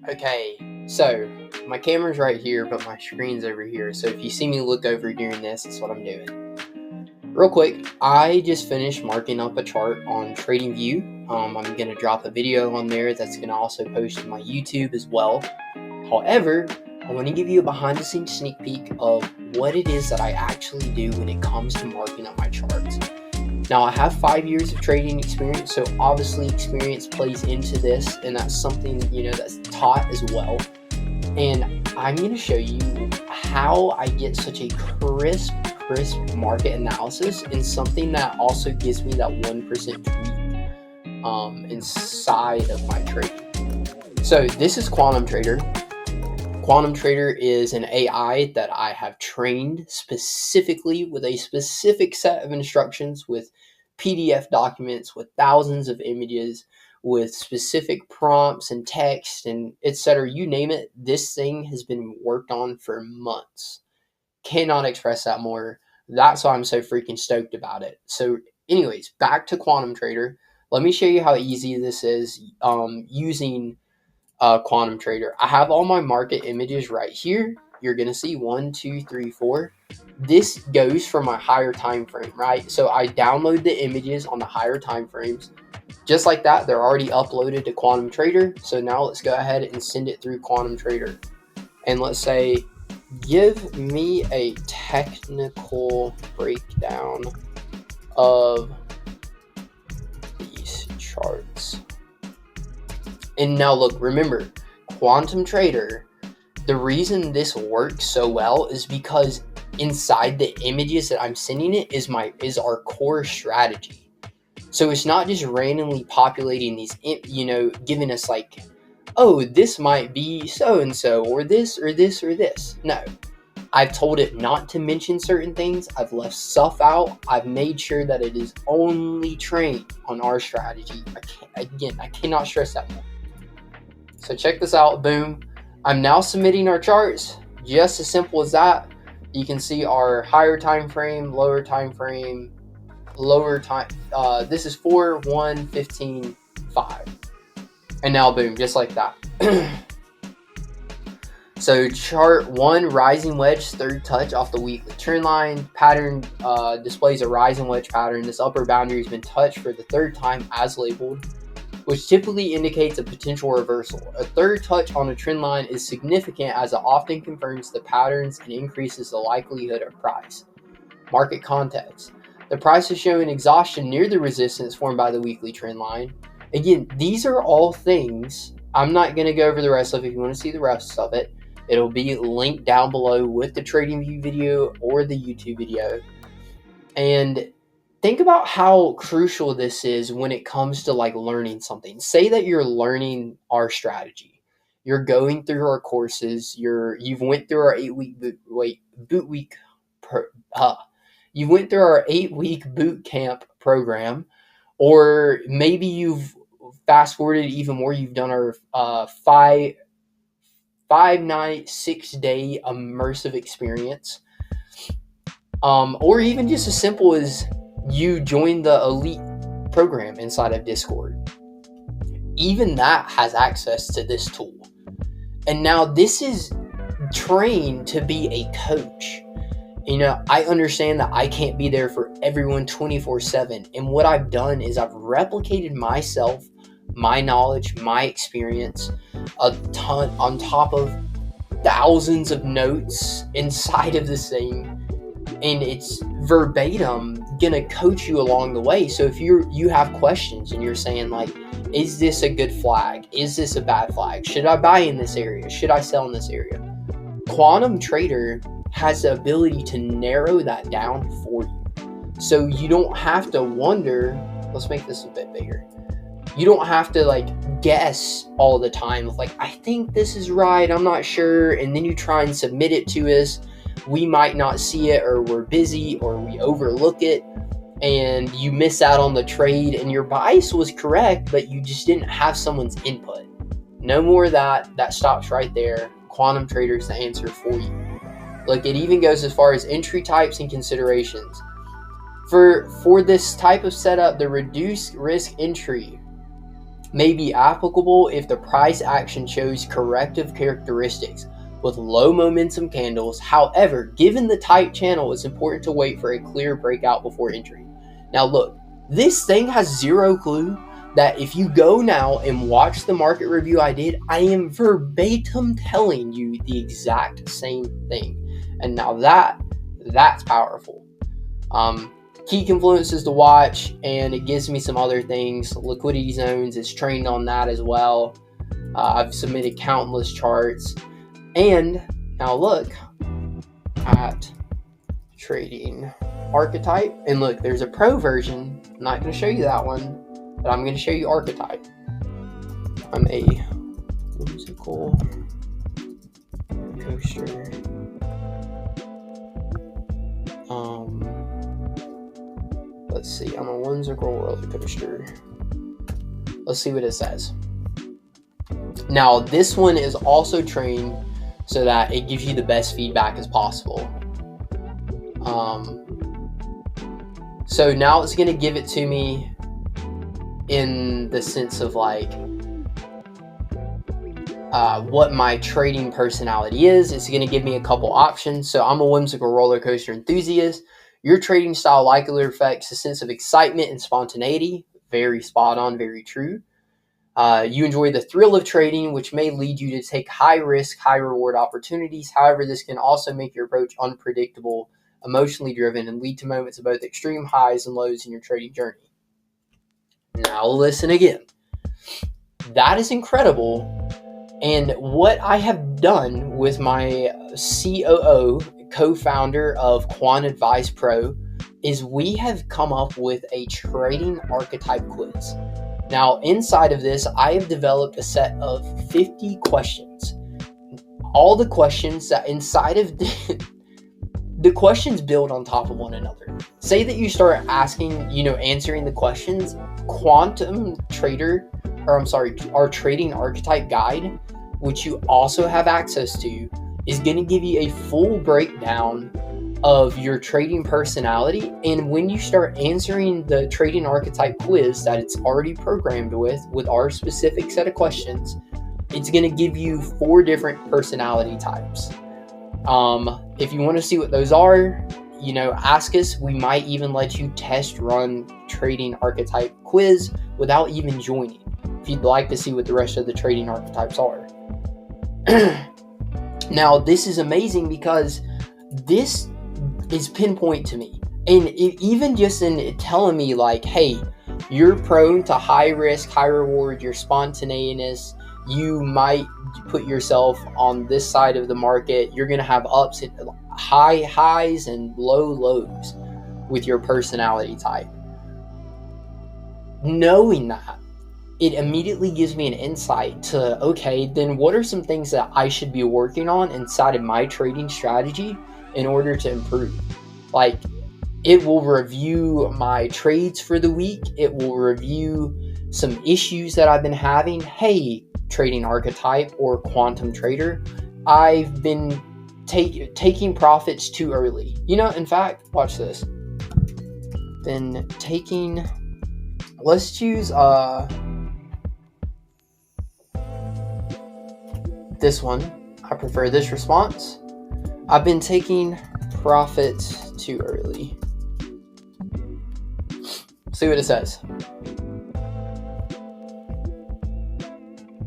Okay, so my camera's right here, but my screen's over here. So if you see me look over during this, that's what I'm doing. Real quick, I just finished marking up a chart on TradingView. I'm going to drop a video on there that's going to also post to my YouTube as well. However, I want to give you a behind-the-scenes sneak peek of what it is that I actually do when it comes to marking up my charts. Now, I have 5 years of trading experience, so obviously experience plays into this, and that's something, that's taught as well. And I'm going to show you how I get such a crisp market analysis, and something that also gives me that 1% tweak inside of my trading. So this is Quantum Trader. Quantum Trader is an AI that I have trained specifically with a specific set of instructions, with PDF documents, with thousands of images, with specific prompts and text and etc. You name it, this thing has been worked on for months. Cannot express that more. That's why I'm so freaking stoked about it. So anyways, back to Quantum Trader. Let me show you how easy this is using Quantum Trader. I have all my market images right here. You're going to see 1, 2, 3, 4. This goes for my higher time frame, right? So I download the images on the higher time frames. Just like that, they're already uploaded to Quantum Trader. So now let's go ahead and send it through Quantum Trader. And let's say, give me a technical breakdown of these charts. And now look, remember, Quantum Trader, the reason this works so well is because inside the images that I'm sending it is our core strategy. So it's not just randomly populating these, giving us like, oh, this might be so-and-so, or this, or this, or this. No, I've told it not to mention certain things. I've left stuff out. I've made sure that it is only trained on our strategy. I cannot stress that more. So check this out, boom. I'm now submitting our charts, just as simple as that. You can see our higher time frame, lower time frame, lower time. This is 4, 1, 15, 5. And now boom, just like that. So chart 1, rising wedge, third touch off the weekly trend line. Pattern displays a rising wedge pattern. This upper boundary has been touched for the third time as labeled, which typically indicates a potential reversal. A third touch on a trend line is significant as it often confirms the patterns and increases the likelihood of price. Market context. The price is showing exhaustion near the resistance formed by the weekly trend line. Again, these are all things. I'm not going to go over the rest of it. If you want to see the rest of it, it'll be linked down below with the TradingView video or the YouTube video. And think about how crucial this is when it comes to like learning something. Say that you're learning our strategy. You're going through our courses. You've went through our 8-week you went through our 8-week boot camp program, or maybe you've fast forwarded even more. You've done our 5-night, 6-day immersive experience, or even just as simple as you join the elite program inside of Discord. Even that has access to this tool. And now this is trained to be a coach. I understand that I can't be there for everyone 24/7. And what I've done is I've replicated myself, my knowledge, my experience, a ton on top of thousands of notes inside of this thing. And it's verbatim gonna coach you along the way. So if you have questions and you're saying like, is this a good flag? Is this a bad flag? Should I buy in this area? Should I sell in this area? Quantum Trader has the ability to narrow that down for you. So you don't have to wonder, let's make this a bit bigger. You don't have to like guess all the time. Like, I think this is right, I'm not sure. And then you try and submit it to us. We might not see it, or we're busy, or we overlook it, and you miss out on the trade, and your bias was correct, but you just didn't have someone's input. No more of that. That stops right there. Quantum Trader is the answer for you. Look, it even goes as far as entry types and considerations. For this type of setup, the reduced risk entry may be applicable if the price action shows corrective characteristics with low momentum candles. However, given the tight channel, it's important to wait for a clear breakout before entering. Now look, this thing has zero clue that if you go now and watch the market review I did, I am verbatim telling you the exact same thing. And now that's powerful. Key confluences to watch, and it gives me some other things. Liquidity zones is trained on that as well. I've submitted countless charts. And now look at trading archetype. And look, there's a pro version. I'm not going to show you that one, but I'm going to show you archetype. I'm a whimsical coaster. Let's see. I'm a whimsical roller coaster. Let's see what it says. Now, this one is also trained so that it gives you the best feedback as possible. So now it's going to give it to me in the sense of like what my trading personality is. It's going to give me a couple options. So I'm a whimsical roller coaster enthusiast. Your trading style likely reflects a sense of excitement and spontaneity. Very spot on, very true. You enjoy the thrill of trading, which may lead you to take high risk, high reward opportunities. However, this can also make your approach unpredictable, emotionally driven, and lead to moments of both extreme highs and lows in your trading journey. Now listen again. That is incredible. And what I have done with my COO, co-founder of Quant Advice Pro, is we have come up with a trading archetype quiz. Now, inside of this, I have developed a set of 50 questions. All the questions that inside of the questions build on top of one another. Say that you start answering the questions, our trading archetype guide, which you also have access to, is going to give you a full breakdown of your trading personality. And when you start answering the trading archetype quiz that it's already programmed with our specific set of questions, it's going to give you 4 different personality types. If you want to see what those are, ask us. We might even let you test run trading archetype quiz without even joining, if you'd like to see what the rest of the trading archetypes are. Now, this is amazing because this is pinpoint to me. And even just in telling me like, hey, you're prone to high risk, high reward, you're spontaneous, you might put yourself on this side of the market, you're going to have ups and high highs and low lows with your personality type. Knowing that, it immediately gives me an insight to, okay, then what are some things that I should be working on inside of my trading strategy in order to improve? Like, it will review my trades for the week. It will review some issues that I've been having. Hey, trading archetype or quantum trader, I've been taking profits too early. In fact, watch this. Let's choose this one. I prefer this response. I've been taking profits too early. See what it says.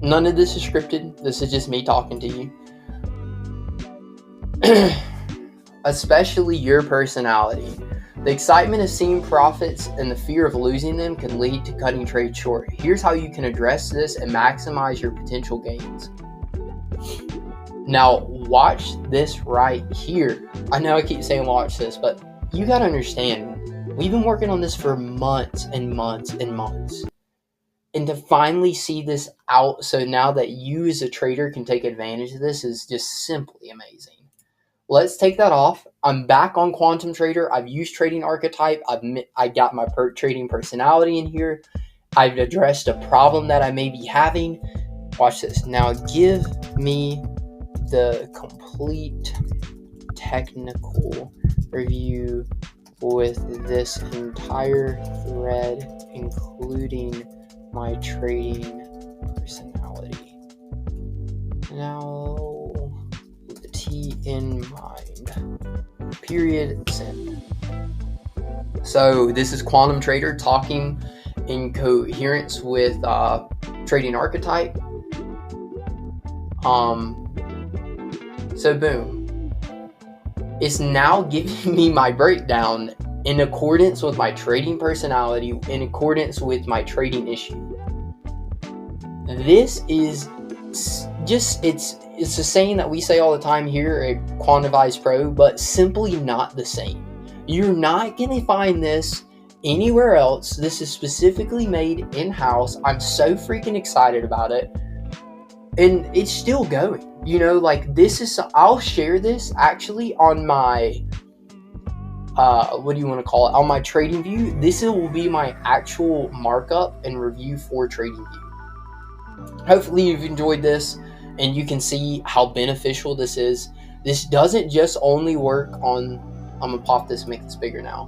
None of this is scripted. This is just me talking to you. Especially your personality. The excitement of seeing profits and the fear of losing them can lead to cutting trades short. Here's how you can address this and maximize your potential gains. Now, watch this right here. I know I keep saying watch this, but you got to understand, we've been working on this for months and months and months. And to finally see this out, so now that you as a trader can take advantage of this, is just simply amazing. Let's take that off. I'm back on Quantum Trader. I've used trading archetype. I got my trading personality in here. I've addressed a problem that I may be having. Watch this. Now give me the complete technical review with this entire thread, including my trading personality. Now, with the T in mind. Period. Send. So this is Quantum Trader talking in coherence with trading archetype. So boom. It's now giving me my breakdown in accordance with my trading personality, in accordance with my trading issue. This is just, it's a saying that we say all the time here at Quantivize Pro, but simply not the same. You're not going to find this anywhere else. This is specifically made in-house. I'm so freaking excited about it. And it's still going. You know, like this is, I'll share this actually on my, what do you want to call it? On my Trading View. This will be my actual markup and review for Trading View. Hopefully you've enjoyed this and you can see how beneficial this is. This doesn't just only work on, I'm going to pop this and make this bigger now.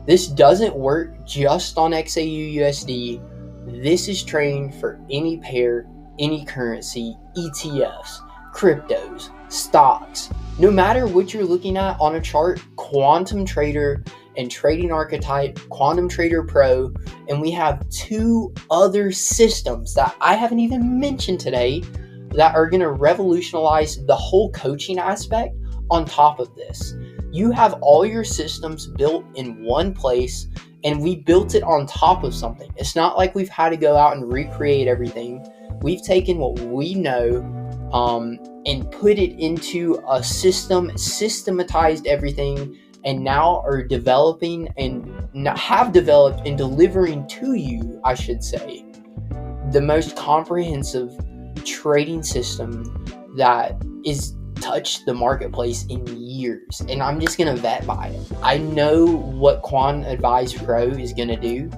This doesn't work just on XAU USD. This is trained for any pair, any currency, ETFs, cryptos, stocks. No matter what you're looking at on a chart, Quantum Trader and Trading Archetype, Quantum Trader Pro, and we have 2 other systems that I haven't even mentioned today that are going to revolutionize the whole coaching aspect on top of this. You have all your systems built in one place, and we built it on top of something. It's not like we've had to go out and recreate everything. We've taken what we know and put it into a system, systematized everything, and now are developing and have developed and delivering to you, I should say, the most comprehensive trading system that is touched the marketplace in years. And I'm just going to vet by it. I know what Quantivize Pro is going to do.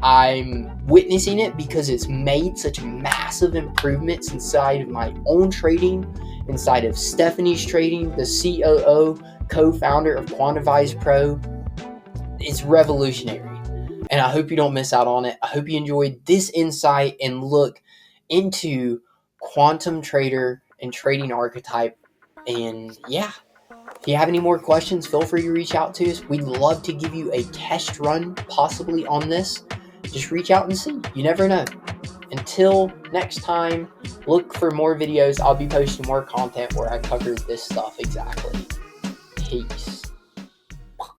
I'm witnessing it because it's made such massive improvements inside of my own trading, inside of Stephanie's trading, the COO, co-founder of Quantivize Pro. It's revolutionary, and I hope you don't miss out on it. I hope you enjoyed this insight and look into Quantum Trader and Trading Archetype. And yeah, if you have any more questions, feel free to reach out to us. We'd love to give you a test run possibly on this. Just reach out and see. You never know. Until next time, look for more videos. I'll be posting more content where I cover this stuff exactly. Peace.